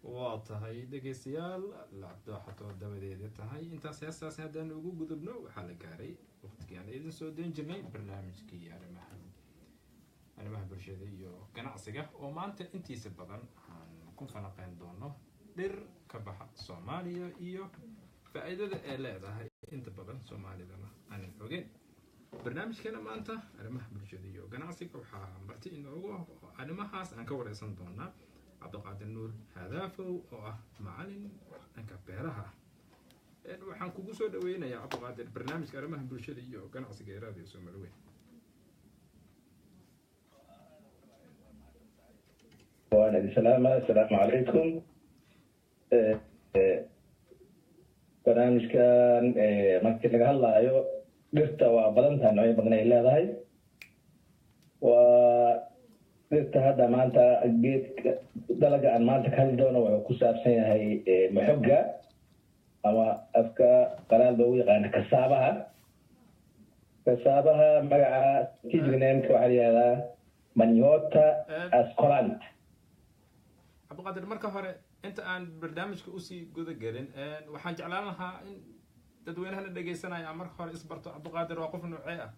waa tahay dhegeystayaal lacagta waxaa dabadeeda tahay intaas heestaas haddaan ugu gudubno waxaa la gaaray waqtigii aan idin soo dayn jirnay barnaamijkii arrimaha bulshada iyo ganacsiga oo maanta intiisa badan aan ku falanqeyn doono dhir ka baxa Soomaaliya iyo faa'iidada ay leedahay inta badan Soomaalidana aanan ogeyn. barnaamijkeena maanta arrimaha bulshada iyo ganacsiga waxaa marti inoogu arrimahaas aan ka wareysan doonaa Cabdiqaadir Nuur Hadaafow oo ah macallin dhanka beeraha waxaan kugu soo dhaweynayaa Cabdiqaadir barnaamijka arrimaha bulshada iyo ganacsiga ee raadiyo Soomaaliya. السلام عليكم. برنامج كان ممكن نقول الله أيوه درت وبدنتها نوعي بدنا إلا ذاي ودرت هذا ما أنت جيت درجة أن ما أنت كان دونه وكسر سنة هي محجة أما أفكار قرار بوي عن كسابها مع تيجي نام كوالي هذا منيوتا أسكولانت. Cabdiqaadir marka hore inta aan barnaamijka u sii guda galin waxaan jeclaan lahaa in dadweynaha dhageysanaya marka hore isbarto Cabdiqaadir waa qof noocee ah.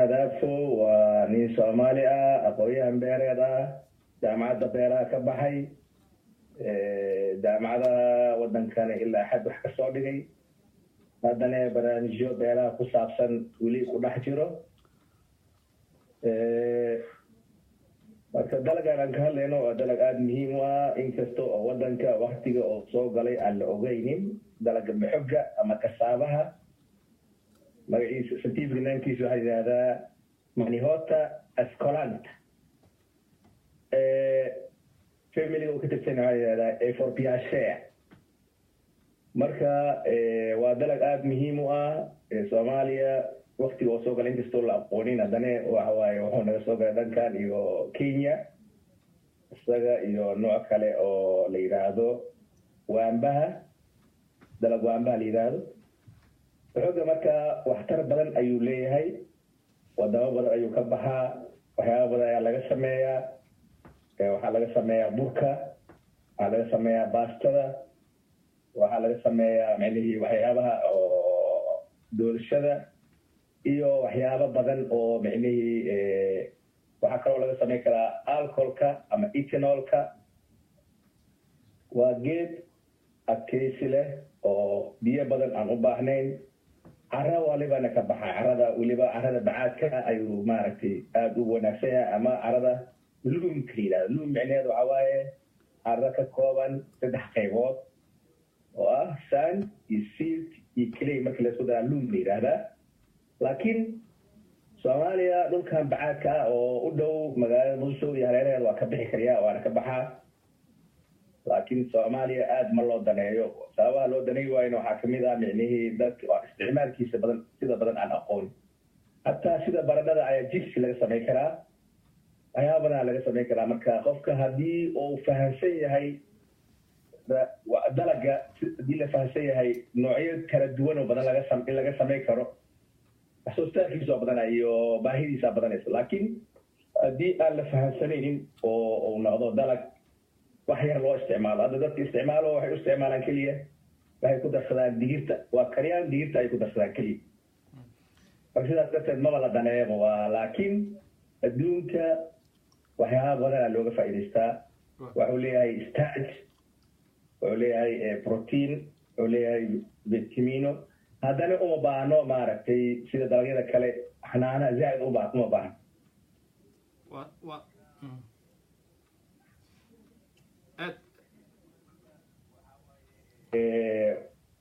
Hadaafow waa nin Soomaali ah aqoonyahan beereed ah jaamacadda beeraha ka baxay jaamacadaha waddankana ilaa xad wax ka soo dhigay haddana barnaamijyo beeraha ku saabsan weli ku dhex jiro. marka dalaggan aan ka hadlayno waa dalag aada muhiim u ah inkasta oo waddanka waktiga oo soo galay aan la ogeynin dalagga maxogga ama kasaabaha magaciisa scientific namekiisa waxaa yidhaahdaa manihota ascolant familiga uu ka tirsan waxaa yidhahdaa eforbiacea marka waa dalag aada muhiim u ah Soomaaliya waqtiga oo soo galay inkastoo la aqoonin haddana waxa waaye wuxuu naga soo galay dhankan iyo Kenya isaga iyo nooc kale oo la yiraahdo waambaha dalag waambaha la yiraahdo xoogga marka waxtar badan ayuu leeyahay wadamo badan ayuu ka baxaa waxyaabo badan ayaa laga sameeyaa waxaa laga sameeyaa burka waxaa laga sameeyaa baastada waxaa laga sameeyaa macnihii waxyaabaha oo doolshada iyo waxyaabo badan oo macnihii waxaa kaloo laga sameyn karaa alcoholka ama ethanolka waa geed adkaysi leh oo biyo badan aan u baahnayn carra walibana ka baxa carrada weliba carrada bacaadka ayuu maaragtay aada u wanaagsan yahay ama carrada luumka la yidhahdo luum micneheedu waxaa waaye carra ka kooban 3 qaybood oo ah sand iyo silt iyo clay markii la isku daraa luum la yidhaahdaa laakiin Soomaaliya dhulkan bacaadka ah oo u dhow magaalada Muqdisho iyo hareeraheeda waa ka bixi kariyaa waana ka baxaa laakiin Soomaaliya aad ma loo daneeyo sababaha loo daneeyo waa in waxaa kamid ah micnihii dadka waa isticmaalkiisa badan sida badan aan aqoon hataa sida baradhada ayaa jibsi laga sameyn karaa waxyaaba badan laga sameyn karaa marka qofka haddii uu fahamsan yahay dalaga haddii la fahamsan yahay noocyo kala duwan oo badan laga sameyn karo xasuustaankiisa badan iyo baahidiisa badanaysa laakiin haddii aan la fahamsanaynin oo uu noqdo dalag wax yar loo isticmaalo hadda dadka isticmaalo waxay u isticmaalaan keliya waxay ku darsadaan digirta waa kariyaan digirta ay ku darsadaan keliya marka sidaas darteed maba la daneebo waa laakiin adduunka waxyaaba badan looga faa'iidaystaa wuxuu leeyahay starch wuxuu leeyahay protein wuxuu leeyahay vitamino haddana uma baahno maaragtay sida dalagyada kale xanaana zaaid uma baahno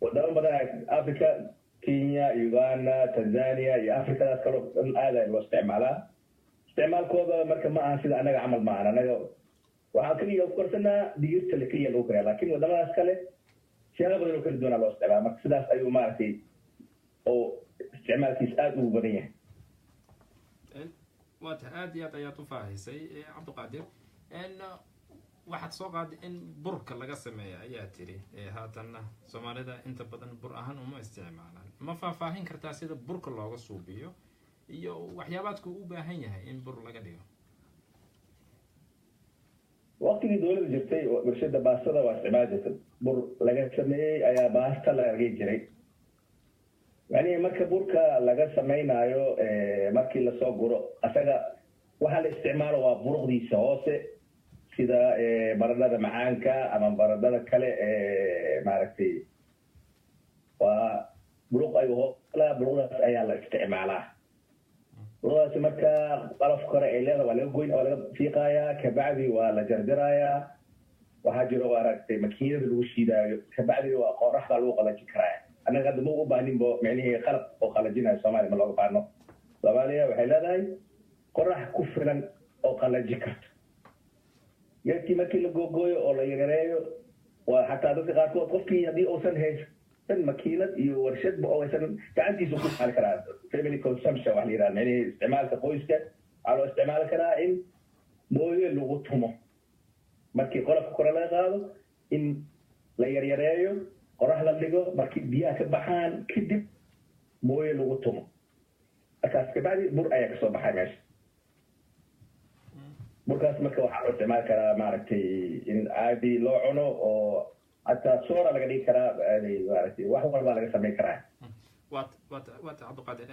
wadamo badan Africa Kenya Uganda Tanzania iyo Afrikadaas kaloo dhan aad ay loo isticmaalaa isticmaalkooda marka ma aha sida anaga camal ma aha anaga waxaan kaliya u korsanaa digirta la kaliya lagu kariyaa laakiin wadamadaas kale siyaabo badan oo kala duwan loo isticmaalaa marka sidaas ayuu maaragtay oo isticmaalkiisa aad ugu badan yahay waad aad iyo aad ayaad u faahisay Cabdiqaadir waxaad soo qaaday in burka laga sameeyo ayaa tiri haatanna Soomaalida inta badan bur ahaan uma isticmaalaan ma faahfaahin kartaa sida burka looga suubiyo iyo waxyaabaadku u baahan yahay in bur laga dhigo waqtigii dowladda jirtay warshada baastada waa isticmaali jirtay bur laga sameeyey ayaa baasta la argay jiray yani marka burka laga samaynayo markii lasoo guro asaga waxaa la isticmaalo waa buruqdiisa hoose sida baradhada macaanka ama baradhada kale maaragtay waa buruq ay hoolaa buruqdaas ayaa la isticmaalaa buruqdaas marka qalaf kore ay leedahay waa laga goyn waa laga fiiqayaa kabacdi waa la jarjarayaa waxaa jiro maaragtay makiinada lagu shiidaayo kabacdi waa qoraxda lagu qalajin karaa annaga hadda ma u baanin bo micnihii qalab oo qalajinayo soomaaliya ma looga baahno soomaaliya waxay leedahay qorax ku filan oo qalajin karto geedkii markii la googooyo oo la yareeyo waa xataa dadka qaarkood qofkii haddii uusan haysan makiinad iyo warshadba oo aysan gacantiisa ku isticmaali karaa family consumption wax la yidhaha micnihii isticmaalka qoyska waxaa loo isticmaali karaa in mooye lagu tumo markii qolofka kore laga qaado in la yaryareeyo qorax la dhigo markii biyaha ka baxaan kadib mooye lagu tumo markaas kabacdi bur ayaa kasoo baxay meesha burkaas marka waxaa loo isticmaali karaa maaragtay in caadi loo cuno oo hataa soora laga dhigi karaa maaragtay wax walbaa laga samayn karaa waata cabdiqaadir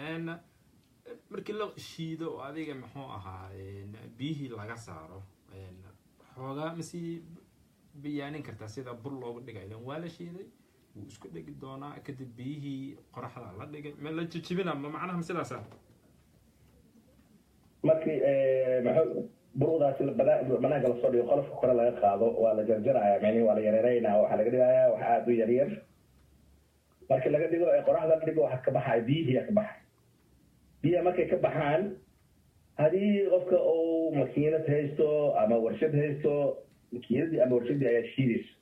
markii la shiido oo adiga muxuu ahaa biyihii laga saaro xoogaa masii biyaanin kartaa sida bur loogu dhigayo waa la shiiday wuu isku dhegi doonaa kadib biyihii qoraxda la dhigay ma la jijibina ma macnaha sidaasa markii buruqdaasi banaanka lasoo dhigo qolofka kore laga qaado waa la jarjarayaa micnihi waa la yareereynaa waxaa laga dhigayaa wax aada u yaryar markii laga dhigo qoraxda la dhigo waxaa ka baxaya biyihiiyaa ka baxay biyaha markay ka baxaan haddii qofka uu makiinad haysto ama warshad haysto makiinadii ama warshadii ayaa shiidaysa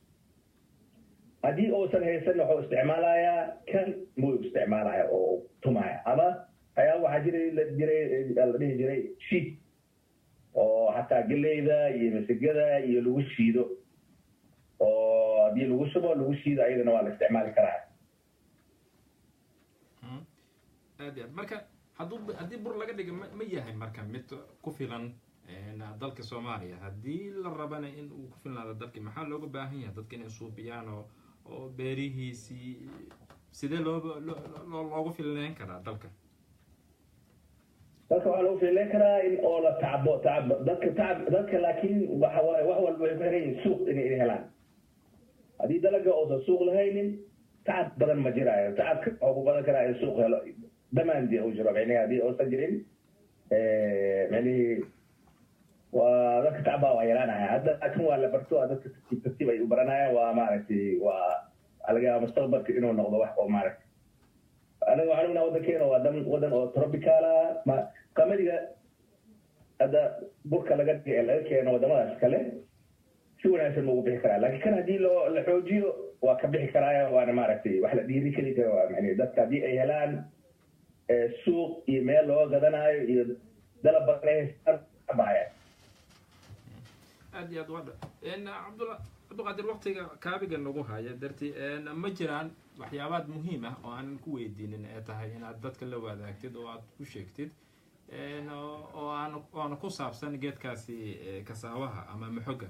haddii uusan haysan wuxuu isticmaalayaa kan muu isticmaalaya oo tumaya ama ayaa waxaa la dhihi jiray shiid oo hataa geleyda iyo masagada iyo lagu shiido oo haddii lagu shubo lagu shiido ayadana waa la isticmaali karaa aad iyo aad marka haddii bur laga dhiga ma yahay marka mid ku filan dalka soomaaliya haddii la rabana in uu ku filnaado dalki maxaa looga baahan yahay dadka inay suubiyaan oo beerihiisii sidee loogu filnayn karaa dalka waxaa lagu filnayn karaa in oo la tacbo dadka laakiin waxa waaye wax walba way ku xiran yihiin suuq inay helaan haddii dalaga uusan suuq lahaynin tacab badan ma jiraayo tacabka wuxuu ku badan karaa in suuq helo damaandi uu jiro micnihi haddii uusan jirin micnihii waa dadka tacbaa waa yaraanaya hadda laakiin waa la barto dadka tartiib ay u baranayaan waa maaragtay waa laga yaaba mustaqbalka inuu noqdo wax oo maaragtay anaga waxaan ognaa waddankeena waa waddan oo tropicaala qamadiga hadda burka laga dhiga ee laga keeno waddamadaas kale si wanaagsan ma ugu bixi karaa laakiin kan haddii la xoojiyo waa ka bixi karaaya waana maaragtay wax la dhiiri keli karo waa macnii dadka haddii ay helaan suuq iyo meel loo gadanayo iyo dalab badan ay haystaan bahayaan aad iyo aad waa cabdiqaadir waqtiga kaabiga nagu haya dartii ma jiraan waxyaabaad muhiim ah oo aanan ku weydiinin ee tahay inaad dadka la wadaagtid oo aad ku sheegtid oo aan ku saabsan geedkaasi kasaabaha ama maxoga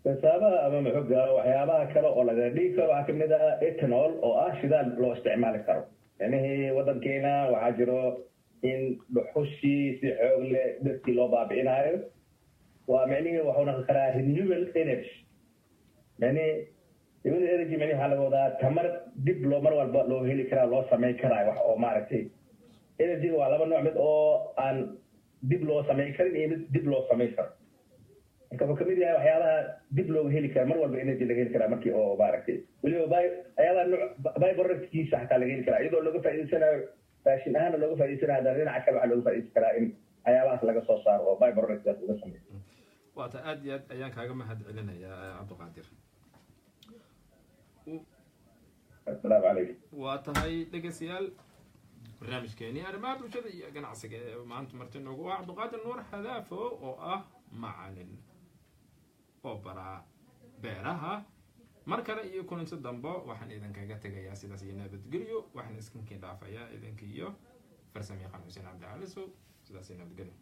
kasaabaha ama maxoga waxyaabaha kale oo laga dhigi karo waxaa kamid ah ethanol oo ah shidaal loo isticmaali karo micnihii waddankeena waxaa jiro in dhuxushii si xoog leh dadkii loo baabi'inayo waa micnihii wuxuu noqon karaa renewable energy renewable energy micnihi waxaa laga wadaa tamar dib mar walba loo heli karaa loo samayn karaa wax oo maaragtay energyga waa laba nooc mid oo aan dib loo samayn karin iyo mid dib loo samayn karo marka wuxuu kamid yahay waxyaabaha dib looga heli kara mar walba energy laga heli karaa markii oo maaragtay weliba waxyaabaha nooc byproductkiisa xataa laga heli karaa iyadoo looga faa'iidaysanayo raashin ahaana looga faa'iidaysanayo haddana dhinaca kale waxaa looga faa'iidaysan karaa in waxyaabahaas laga soo saaro oo byproductkaas laga sameeyo waata aad iyo aad ayaan kaaga mahad celinayaa cabdiqaadir asalaamu calaykum waa tahay dhegeystayaal barnaamijkeenii arrimaha bulshada iyo ganacsiga ee maanta marti noogu ah cabdiqaadir nuur xadaafo oo ah macalin oo baraa beeraha mar kale iyo kulanti dambo waxaan idinkaga tegayaa sidaas iyo nabadgelyo waxaan iskinkii dhaafayaa idinka iyo farsamayaqaan xuseen cabdi cali sow sidaas iyo nabadgelyo